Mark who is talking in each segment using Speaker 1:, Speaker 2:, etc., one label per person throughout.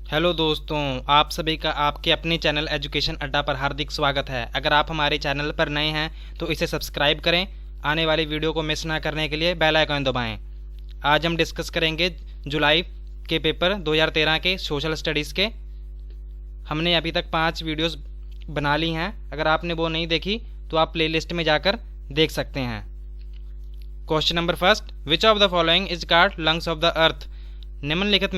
Speaker 1: Hello दोस्तों, आप सभी का आपके अपने चैनल एजुकेशन अड्डा पर हार्दिक स्वागत है। अगर आप हमारे चैनल पर नए हैं तो इसे सब्सक्राइब करें। आने वाली वीडियो को मिस ना करने के लिए बेल आइकन दबाएं। आज हम डिस्कस करेंगे जुलाई के पेपर 2013 के सोशल स्टडीज़ के। हमने अभी तक 5 वीडियोस बना ली हैं। अगर आपने वो नहीं देखी तो आप प्लेलिस्ट में जाकर देख सकते हैं। Question number first, which of the following is called lungs of the earth? निम्नलिखित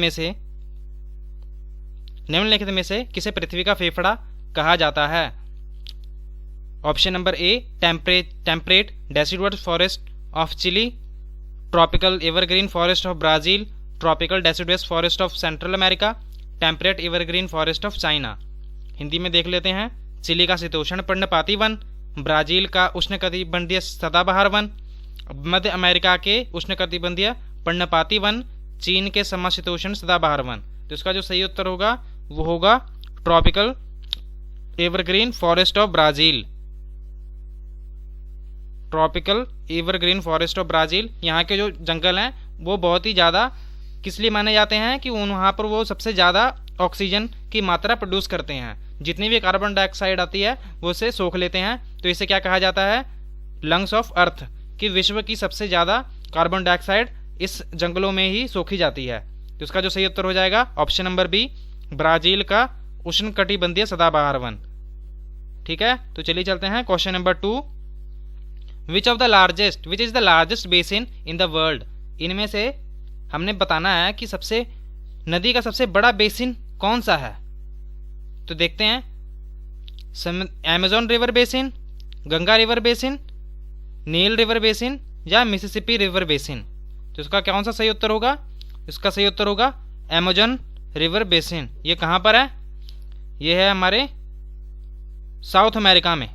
Speaker 1: में से किसे पृथ्वी का फेफड़ा कहा जाता है? Option number A, temperate deciduous forest of Chile, tropical evergreen forest of Brazil, tropical deciduous forest of Central America, temperate evergreen forest of China. Hindi में देख लेते हैं। चिली का शीतोष्ण पर्णपाती वन, ब्राजील का उष्णकटिबंधीय सदाबहार वन, मध्य अमेरिका के उष्णकटिबंधीय पर्णपाती वन, चीन के समशीतोष्ण सदाबहार वन। तो इसका जो सही उत्तर होगा वो होगा tropical evergreen forest of Brazil. Tropical evergreen forest of Brazil. यहाँ के जो जंगल हैं वो बहुत ही ज़्यादा किस लिए माने जाते हैं कि वहाँ पर वो सबसे ज़्यादा ऑक्सीजन की मात्रा प्रोड्यूस करते हैं। जितनी भी कार्बन डाइऑक्साइड आती है वो उसे सोख लेते हैं। तो इसे क्या कहा जाता है? Lungs of earth. कि विश्व की सबसे ज़्यादा कार्बन डाइऑक्साइड इस जंगलों में ही सोखी जाती है। तो इसका जो सही उत्तर हो जाएगा ऑप्शन नंबर बी, ब्राजील का उष्णकटिबंधीय सदाबहार वन। ठीक है, तो चलिए चलते हैं question number 2, which is the largest basin in the world? इनमें से हमने बताना है कि नदी का सबसे बड़ा बेसिन कौन सा है। तो देखते हैं, Amazon river basin, Ganga river basin, नील रिवर बेसिन या मिसिसिपी रिवर बेसिन। तो इसका कौन सा सही उत्तर होगा? इसका सही उत्तर होगा अमेज़न रिवर बेसिन। ये कहाँ पर है? ये है हमारे साउथ अमेरिका में।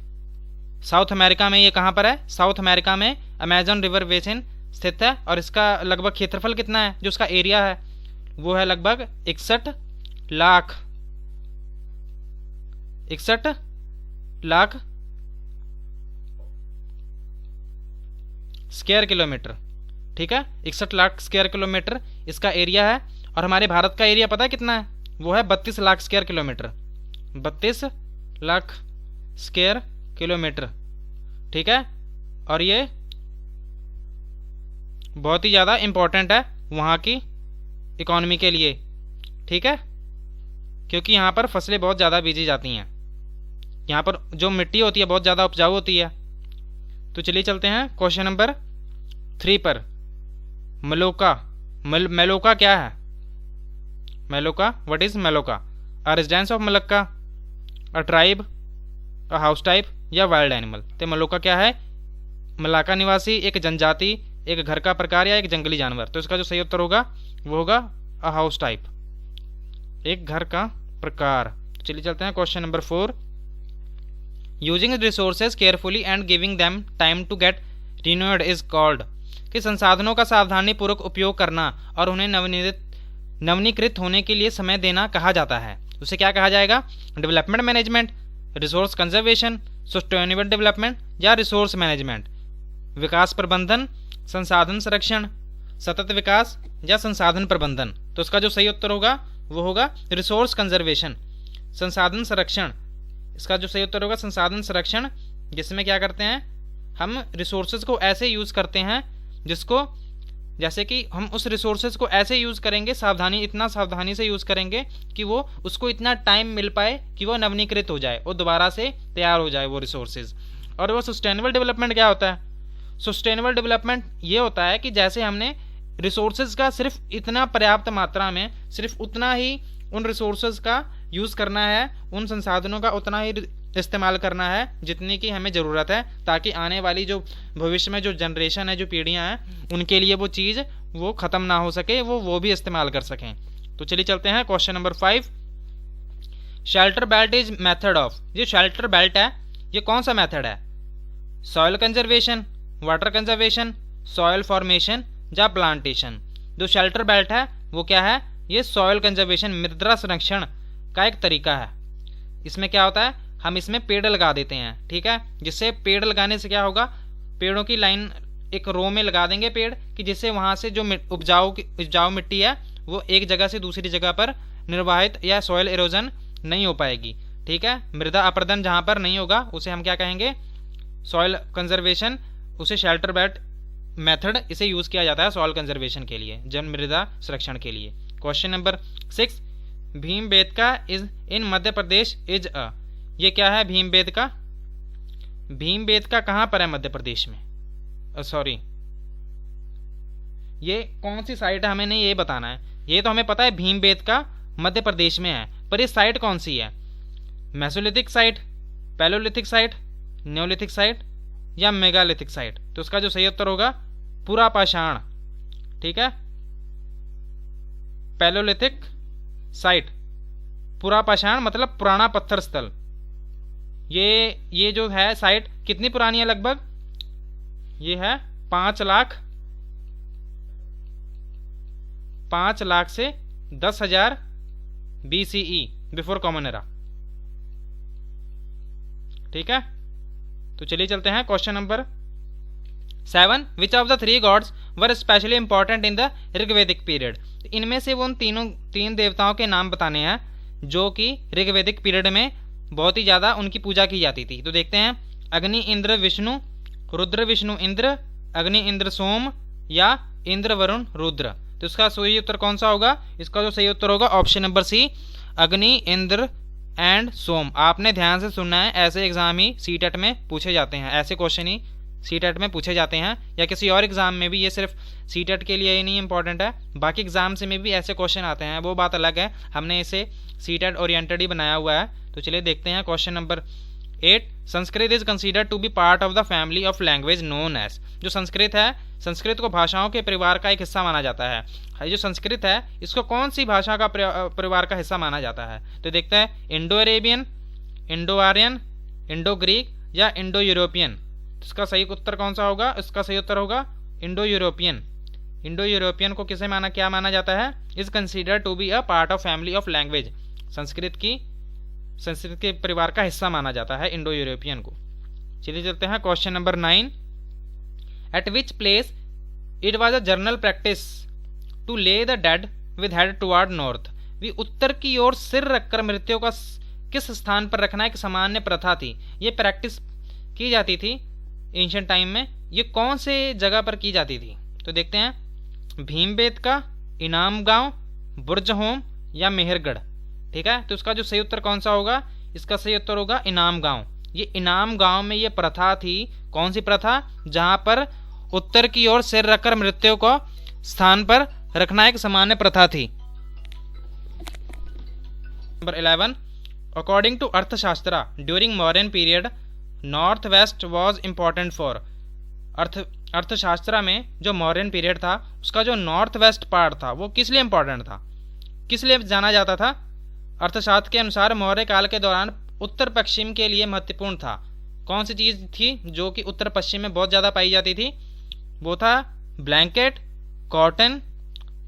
Speaker 1: साउथ अमेरिका में ये कहाँ पर है? साउथ अमेरिका में अमेज़न रिवर बेसिन स्थित है। और इसका लगभग क्षेत्रफल कितना है? जो उसका एरिया है वो है लगभग 61 लाख स्क्वायर किलोमीटर। ठीक है, 61 लाख स्क्वायर किलोमीटर इसका एरिया है। और हमारे भारत का एरिया पता है कितना है? वो है 32 lakh square kilometre. 32 lakh square kilometre. ठीक है, और ये बहुत ही ज़्यादा इम्पोर्टेंट है वहाँ की इकोनॉमी के लिए। ठीक है, क्योंकि यहाँ पर फसलें बहुत ज़्यादा बीजी जाती हैं। यहाँ पर जो मिट्टी होती है बहुत ज़्यादा उपजाऊ होती है। तो चलिए चलते हैं क्वेश्चन नंबर 3 पर। मेलोका क्या है? Maloca, what is Maloca? A residence of Malacca, a tribe, a house type या वाइल्ड एनिमल। तो मेलोका क्या है? मलाका निवासी, एक जनजाति, एक घर का प्रकार या एक जंगली जानवर। तो इसका जो सही उत्तर होगा वो होगा अ हाउस टाइप, एक घर का प्रकार। चलिए चलते हैं question number 4, using resources carefully and giving them time to get renewed is called. कि संसाधनों का सावधानीपूर्वक उपयोग करना और उन्हें नवीनीकृत होने के लिए समय देना कहा जाता है। उसे क्या कहा जाएगा? Development management, resource conservation, sustainable development या रिसोर्स मैनेजमेंट। विकास प्रबंधन, संसाधन संरक्षण, सतत विकास या संसाधन प्रबंधन। तो उसका जो सही उत्तर होगा वो होगा रिसोर्स कंजर्वेशन, संसाधन संरक्षण। इसका जो सही उत्तर होगा संसाधन संरक्षण, जिसमें क्या करते हैं हम रिसोर्सेज को ऐसे यूज़ करते हैं जिसको, जैसे कि हम उस रिसोर्सेज को ऐसे यूज़ करेंगे, इतना सावधानी से यूज़ करेंगे कि वो उसको इतना टाइम मिल पाए कि वो नवीनीकृत हो जाए और दोबारा से तैयार हो जाए वो रिसोर्सेज। और वो सस्टेनेबल डेवलपमेंट क्या होता है? सस्टेनेबल डेवलपमेंट ये होता है कि जैसे हमने रिसोर्सेज का सिर्फ इतना पर्याप्त मात्रा में, सिर्फ उतना ही उन रिसोर्सेज का यूज़ करना है, उन संसाधनों का उतना ही इस्तेमाल करना है जितनी की हमें ज़रूरत है, ताकि आने वाली जो भविष्य में जो जनरेशन है, जो पीढ़ियां हैं, उनके लिए वो चीज़ वो ख़त्म ना हो सके, वो भी इस्तेमाल कर सकें। तो चलिए चलते हैं question number 5, shelter belt is method of. ये शेल्टर बेल्ट है, ये कौन सा मेथड है? Soil conservation, water conservation, soil formation या प्लांटेशन। जो शेल्टर बेल्ट है वो क्या है? ये सॉइल कंजर्वेशन, मृदा संरक्षण का एक तरीका है। इसमें क्या होता है, हम इसमें पेड़ लगा देते हैं। ठीक है, जिससे पेड़ लगाने से क्या होगा, पेड़ों की लाइन एक रो में लगा देंगे पेड़, कि जिससे वहाँ से जो उपजाऊ मिट्टी है वो एक जगह से दूसरी जगह पर निर्वाहित या सॉइल इरोजन नहीं हो पाएगी। ठीक है, मृदा अपरदन जहाँ पर नहीं होगा उसे हम क्या कहेंगे, सॉइल कंजर्वेशन, उसे शेल्टर बेल्ट मेथड इसे यूज किया जाता है सॉइल कंजर्वेशन के लिए, जन मृदा संरक्षण के लिए। Question number 6, Bhimbetka is in Madhya Pradesh is a, ये क्या है भीमबेटका? भीमबेटका कहाँ पर है मध्य प्रदेश में? सॉरी, ये कौन सी साइट है हमें नहीं ये बताना है। ये तो हमें पता है भीमबेटका मध्य प्रदेश में है, पर ये साइट कौन सी है? Mesolithic site, palaeolithic site, Neolithic site या मेगालिथिक साइट? तो उसका जो सही उत्तर होगा पुरापाषाण। ठीक है, पैलोलिथिक साइट, पुरापाषाण मतलब पुराना पत्थर स्थल। ये जो है साइट कितनी पुरानी है लगभग? ये है 5 लाख से 10,000 BCE, बिफोर कॉमन एरा। ठीक है, तो चलिए चलते हैं question number 7, which of the 3 gods were specially important in the Rigvedic period? इनमें से वो तीन देवताओं के नाम बताने हैं जो कि ऋग्वेदिक पीरियड में बहुत ही ज्यादा उनकी पूजा की जाती थी। तो देखते हैं, अग्नि इंद्र विष्णु, रुद्र विष्णु इंद्र, अग्नि इंद्र सोम या इंद्र वरुण रुद्र? तो इसका सही उत्तर कौन सा होगा? इसका जो सही उत्तर होगा ऑप्शन नंबर सी, अग्नि इंद्र एंड सोम। आपने ध्यान से सुनना है, ऐसे एग्जाम ही सीटेट में पूछे जाते हैं, ऐसे क्वेश्चन ही सीटेट में पूछे जाते हैं, या किसी और एग्जाम में भी। ये सिर्फ सीटेट के लिए ही नहीं इंपॉर्टेंट है, बाकी एग्जाम से में भी ऐसे क्वेश्चन आते हैं, वो बात अलग है, हमने इसे सीटेट ओरिएंटेड ही बनाया हुआ है। तो चलिए देखते हैं question number 8, Sanskrit is considered to be part of the family of language known as? जो संस्कृत है, संस्कृत को भाषाओं के परिवार का एक हिस्सा माना जाता है। ये जो संस्कृत है इसको कौन सी भाषा का परिवार का हिस्सा माना जाता है? तो देखते हैं, Indo Arabian, Indo Aryan, Indo Greek या इंडो यूरोपियन? इसका सही उत्तर कौन सा होगा? इसका सही उत्तर होगा इंडो यूरोपियन। इंडो यूरोपियन को किसे क्या माना जाता है? Is considered to be a part of family of language. Sanskrit के परिवार का हिस्सा माना जाता है इंडो यूरोपियन को। चलिए चलते हैं question number 9, at which place it was a general practice to lay the dead with head toward north? भी उत्तर की ओर सिर रखकर मृत्यु का किस स्थान पर रखना एक सामान्य प्रथा थी। ये प्रैक्टिस की जाती थी एंशिएंट टाइम में, ये कौन से जगह पर की जाती थी? तो देखते हैं, भीमबेटका, इनाम गांव, बुर्जहोम या मेहरगढ़? ठीक है, तो इसका जो सही उत्तर कौन सा होगा? इसका सही उत्तर होगा इनाम गांव। ये इनाम गांव में ये प्रथा थी, कौन सी प्रथा? जहां पर उत्तर की ओर सिर रखकर मृत्यु को स्थान पर रखना एक सामान्य प्रथा थी। नंबर 11, अकॉर्डिंग टू अर्थशास्त्र during modern period north west was important for? अर्थशास्त्र में जो मॉडर्न पीरियड था उसका जो नॉर्थ वेस्ट पार्ट था वो किस लिए इम्पॉर्टेंट था, किस लिए जाना जाता था? अर्थशास्त्र के अनुसार मौर्य काल के दौरान उत्तर पश्चिम के लिए महत्वपूर्ण था। कौन सी चीज़ थी जो कि उत्तर पश्चिम में बहुत ज़्यादा पाई जाती थी? वो था blanket, cotton,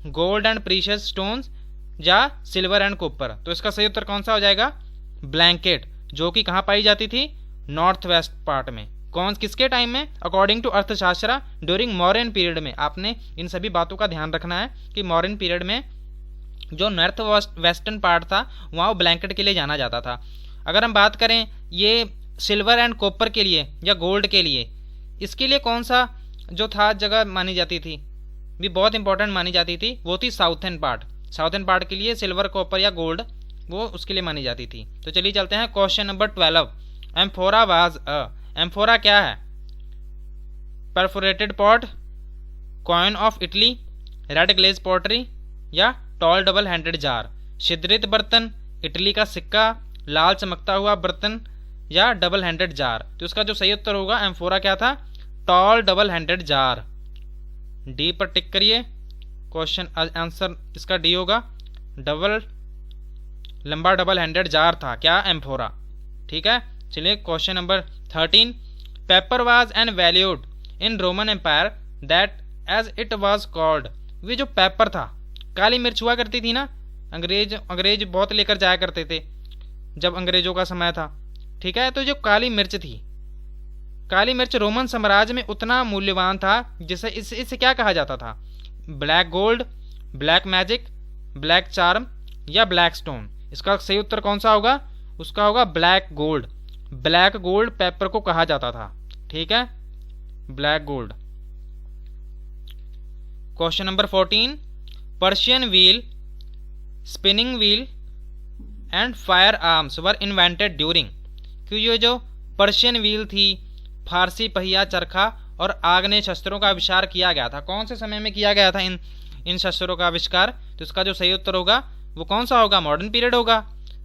Speaker 1: gold and precious stones या सिल्वर एंड कॉपर? तो इसका सही उत्तर कौन सा हो जाएगा? ब्लैंकेट, जो कि कहाँ पाई जाती थी? नॉर्थ वेस्ट पार्ट में। किसके टाइम में? अकॉर्डिंग टू अर्थशास्त्र ड्यूरिंग मॉडर्न पीरियड में। आपने इन सभी बातों का ध्यान रखना है कि मॉडर्न पीरियड में जो नॉर्थ वेस्टर्न पार्ट था वहाँ वो ब्लैंकेट के लिए जाना जाता था। अगर हम बात करें ये सिल्वर एंड कॉपर के लिए या गोल्ड के लिए, इसके लिए कौन सा जो था जगह मानी जाती थी, भी बहुत इंपॉर्टेंट मानी जाती थी, वो थी साउथर्न पार्ट। साउथर्न पार्ट के लिए सिल्वर, कॉपर या गोल्ड वो उसके लिए मानी जाती थी। तो चलिए चलते हैं question number 12, amphora was a? Amphora क्या है? Perforated pot, coin of Italy, red glaze pottery या टॉल डबल हैंडेड जार? छिद्रित बर्तन, इटली का सिक्का, लाल चमकता हुआ बर्तन या डबल हैंडेड जार? तो इसका जो सही उत्तर होगा एम्फोरा क्या था? Tall double handed jar. D पर टिक करिए, क्वेश्चन आंसर इसका डी होगा, लंबा डबल हैंडेड जार था क्या? एम्फोरा। ठीक है, चलिए question number 13, paper was an valued in Roman empire that as it was called? वे जो पेपर था, काली मिर्च हुआ करती थी ना, अंग्रेज बहुत लेकर जाया करते थे जब अंग्रेजों का समय था। ठीक है, तो जो काली मिर्च थी, काली मिर्च रोमन साम्राज्य में उतना मूल्यवान था जिसे इसे क्या कहा जाता था? Black gold, black magic, black charm या ब्लैक स्टोन? इसका सही उत्तर कौन सा होगा? उसका होगा black gold. Black gold paper को कहा जाता था, ठीक है, black gold. Question number 14, Persian wheel, spinning wheel and fire arms were invented during. क्यों ये जो पर्शियन व्हील थी, फारसी पहिया चरखा और आग्नेय शस्त्रों का आविष्कार किया गया था, कौन से समय में किया गया था इन शस्त्रों का आविष्कार? तो इसका जो सही उत्तर होगा वो कौन सा होगा? मॉडर्न पीरियड होगा,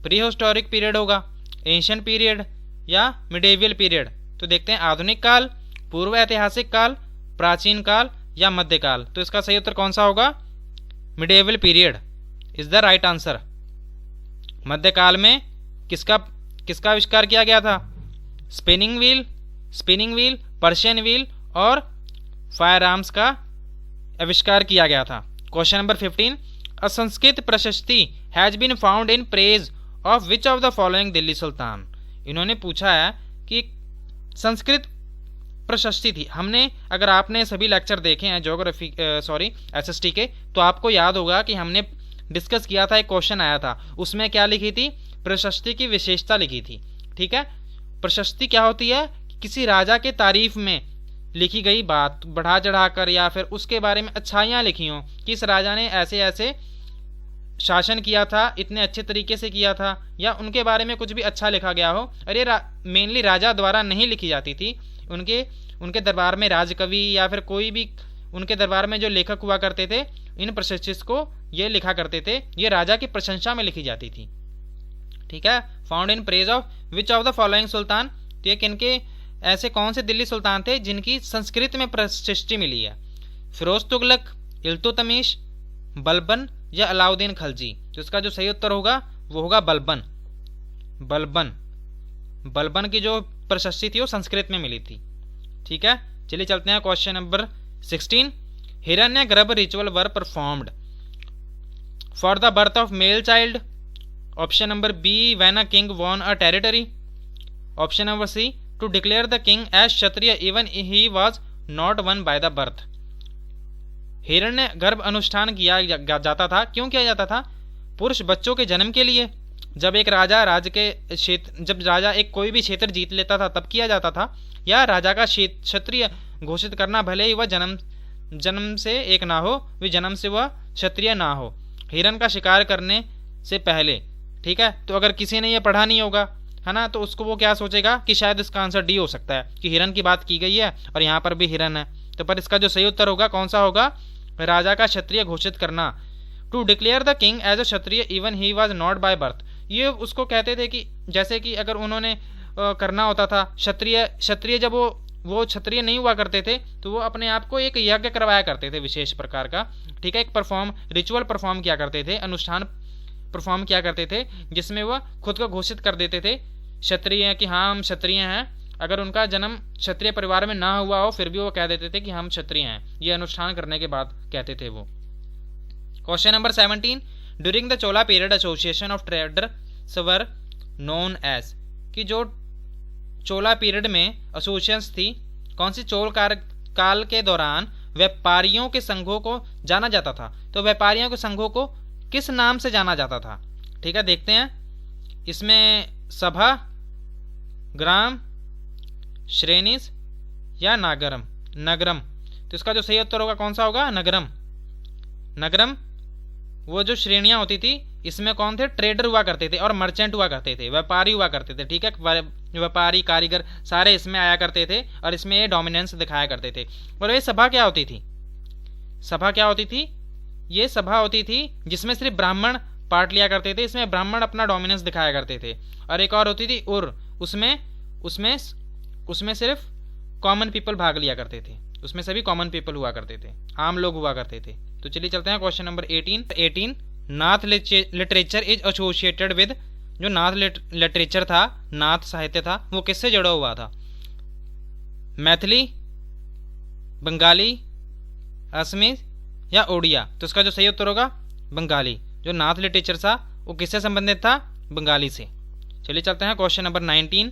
Speaker 1: प्री हिस्टोरिक पीरियड होगा, एंशियन पीरियड या मिडेवियल पीरियड? तो देखते हैं, आधुनिक काल, पूर्व ऐतिहासिक काल, प्राचीन काल या मध्यकाल? तो इसका सही उत्तर कौन सा होगा? Medieval period is the right answer. मध्यकाल में किसका आविष्कार किया गया था? स्पिनिंग व्हील, पर्शियन व्हील और फायर आर्म्स का आविष्कार किया गया था। Question number 15, a Sanskrit prashasti has been found in praise of which of the following Delhi sultan. इन्होंने पूछा है कि संस्कृत प्रशस्ति थी, हमने, अगर आपने सभी लेक्चर देखे हैं ज्योग्राफी एसएसटी के, तो आपको याद होगा कि हमने डिस्कस किया था, एक क्वेश्चन आया था, उसमें क्या लिखी थी? प्रशस्ति की विशेषता लिखी थी, ठीक है। प्रशस्ति क्या होती है? किसी राजा के तारीफ में लिखी गई बात, बढ़ा चढ़ाकर या फिर उसके बारे में अच्छाइयाँ लिखी हों कि इस राजा ने ऐसे ऐसे शासन किया था, इतने अच्छे तरीके से किया था, या उनके बारे में कुछ भी अच्छा लिखा गया हो। और ये मेनली राजा द्वारा नहीं लिखी जाती थी, उनके दरबार में राजकवि या फिर कोई भी उनके दरबार में जो लेखक हुआ करते थे, इन प्रशस्ति को ये लिखा करते थे, ये राजा की प्रशंसा में लिखी जाती थी, ठीक है। Found in praise of which of the following sultan, तो ये किनके, ऐसे कौन से दिल्ली सुल्तान थे जिनकी संस्कृत में प्रशस्ति मिली है? फिरोज तुगलक, इल्तुतमिश, बलबन या अलाउद्दीन खलजी? तो इसका जो सही उत्तर होगा वो होगा बलबन। बलबन की जो प्रशस्ति थी वो संस्कृत में मिली थी, ठीक है। चलिए चलते हैं question number 16, Hiranyagarbha ritual were performed for the birth of male child. Option number B, when a king won a territory. Option number C, to declare the king as Kshatriya even he was not one by the birth. Hiranyagarbha अनुष्ठान किया जाता था, क्यों किया जाता था? पुरुष बच्चों के जन्म के लिए। जब एक राजा जब राजा एक कोई भी क्षेत्र जीत लेता था तब किया जाता था, या राजा का क्षत्रिय घोषित करना, भले ही वह जन्म से एक ना हो, वे जन्म से वह क्षत्रिय ना हो, हिरण का शिकार करने से पहले, ठीक है। तो अगर किसी ने यह पढ़ा नहीं होगा, है ना, तो उसको वो क्या सोचेगा कि शायद इसका आंसर डी हो सकता है कि हिरण की बात की गई है और यहाँ पर भी हिरण है। तो पर इसका जो सही उत्तर होगा कौन सा होगा? राजा का क्षत्रिय घोषित करना। To declare the king as a Kshatriya even he was not by birth, ये उसको कहते थे कि जैसे कि अगर उन्होंने करना होता था क्षत्रिय जब वो क्षत्रिय नहीं हुआ करते थे तो वो अपने आप को एक यज्ञ करवाया करते थे विशेष प्रकार का, ठीक है, एक रिचुअल परफॉर्म किया करते थे, अनुष्ठान परफॉर्म किया करते थे, जिसमें वह खुद को घोषित कर देते थे क्षत्रिय कि हाँ हम क्षत्रिय हैं। अगर उनका जन्म क्षत्रिय परिवार में ना हुआ हो फिर भी वो कह देते थे कि हम क्षत्रिय हैं, ये अनुष्ठान करने के बाद कहते थे वो। Question number 17, during the Chola period association of traders were known as, कि जो चोला पीरियड में एसोसिएशंस थी, कौन सी चोल काल के दौरान व्यापारियों के संघों को जाना जाता था? तो व्यापारियों के संघों को किस नाम से जाना जाता था? ठीक है, देखते हैं, इसमें सभा, ग्राम, श्रेणीज या नगरम। तो इसका जो सही उत्तर होगा कौन सा होगा? नगरम। वो जो श्रेणियां होती थी इसमें कौन थे? ट्रेडर हुआ करते थे और मर्चेंट हुआ करते थे, व्यापारी हुआ करते थे, ठीक है, व्यापारी, कारीगर सारे इसमें आया करते थे और इसमें ये डोमिनेंस दिखाया करते थे। और ये सभा क्या होती थी? ये सभा होती थी जिसमें सिर्फ ब्राह्मण पार्ट लिया करते थे, इसमें ब्राह्मण अपना डोमिनेंस दिखाया करते थे। और एक और होती थी उर, उसमें सिर्फ कॉमन पीपल भाग लिया करते थे, उसमें सभी कॉमन पीपल हुआ करते थे, आम लोग हुआ करते थे। तो चलिए चलते हैं question number 18, Nath literature is associated with, जो नाथ लिटरेचर था, नाथ साहित्य था, वो किससे जुड़ा हुआ था? मैथिली, बंगाली, असमी या ओडिया? तो इसका जो सही उत्तर होगा बंगाली। जो नाथ लिटरेचर था वो किससे संबंधित था? बंगाली से। चलिए चलते हैं question number 19,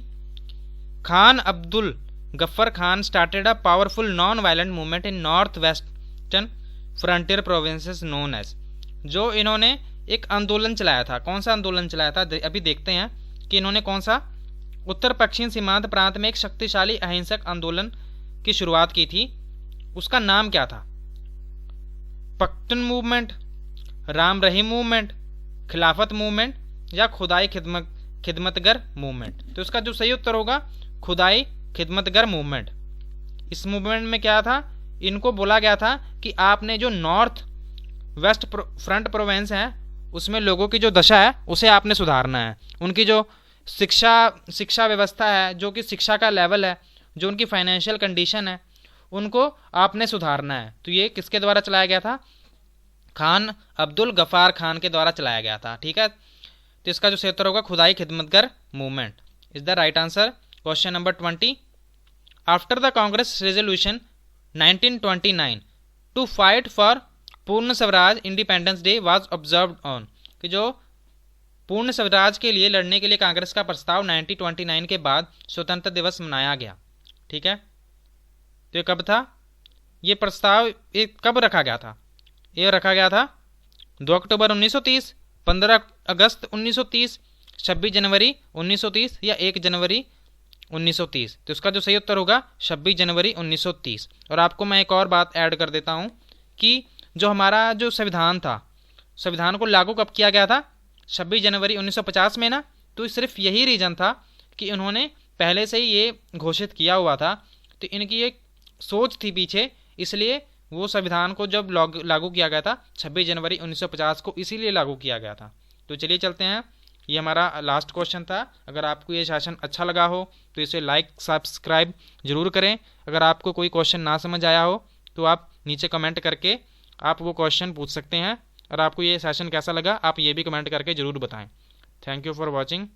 Speaker 1: Khan Abdul Gaffar Khan started a powerful non violent movement in north western frontier provinces known as, जो इन्होंने एक आंदोलन चलाया था। कौन सा आंदोलन चलाया था, अभी देखते हैं कि इन्होंने कौन सा उत्तर पश्चिम सीमांत प्रांत में एक शक्तिशाली अहिंसक आंदोलन की शुरुआत की थी। उसका नाम क्या था? पख्तून मूवमेंट, राम रहीम मूवमेंट, खिलाफत मूवमेंट या खुदाई खिदमतगर मूवमेंट। तो इसका जो सही उत्तर होगा खुदाई खिदमतगर मूवमेंट। इस मूवमेंट में क्या था, इनको बोला गया था कि आपने जो नॉर्थ वेस्ट फ्रंट प्रोविंस है उसमें लोगों की जो दशा है उसे आपने सुधारना है। उनकी जो शिक्षा व्यवस्था है, जो कि शिक्षा का लेवल है, जो उनकी फाइनेंशियल कंडीशन है, उनको आपने सुधारना है। तो ये किसके द्वारा चलाया गया था? खान अब्दुल गफ्फार खान के द्वारा चलाया गया था। ठीक है, तो इसका जो सही उत्तर होगा Khudai Khidmatgar movement is the right answer. Question number 20, after the congress resolution 1929 to fight for Purna Swaraj independence day was observed on, कि जो पूर्ण स्वराज के लिए लड़ने के लिए कांग्रेस का प्रस्ताव 1929 के बाद स्वतंत्रता दिवस मनाया गया। ठीक है, तो ये कब था? ये प्रस्ताव ये कब रखा गया था? ये रखा गया था 2 अक्टूबर 1930, 15 अगस्त 1930, 26 जनवरी 1930 या 1 जनवरी 1930। तो इसका जो सही उत्तर होगा 26 जनवरी 1930। और आपको मैं एक और बात ऐड कर देता हूँ कि जो हमारा जो संविधान था, संविधान को लागू कब किया गया था? 26 जनवरी 1950 में ना। तो सिर्फ यही रीज़न था कि उन्होंने पहले से ही ये घोषित किया हुआ था, तो इनकी एक सोच थी पीछे, इसलिए वो संविधान को जब लागू किया गया था 26 जनवरी 1950 को, इसीलिए लागू किया गया था। तो चलिए चलते हैं, ये हमारा लास्ट क्वेश्चन था। अगर आपको ये सेशन अच्छा लगा हो तो इसे लाइक सब्सक्राइब जरूर करें। अगर आपको कोई क्वेश्चन ना समझ आया हो तो आप नीचे कमेंट करके आप वो क्वेश्चन पूछ सकते हैं। और आपको ये सेशन कैसा लगा आप ये भी कमेंट करके ज़रूर बताएं। Thank you for watching.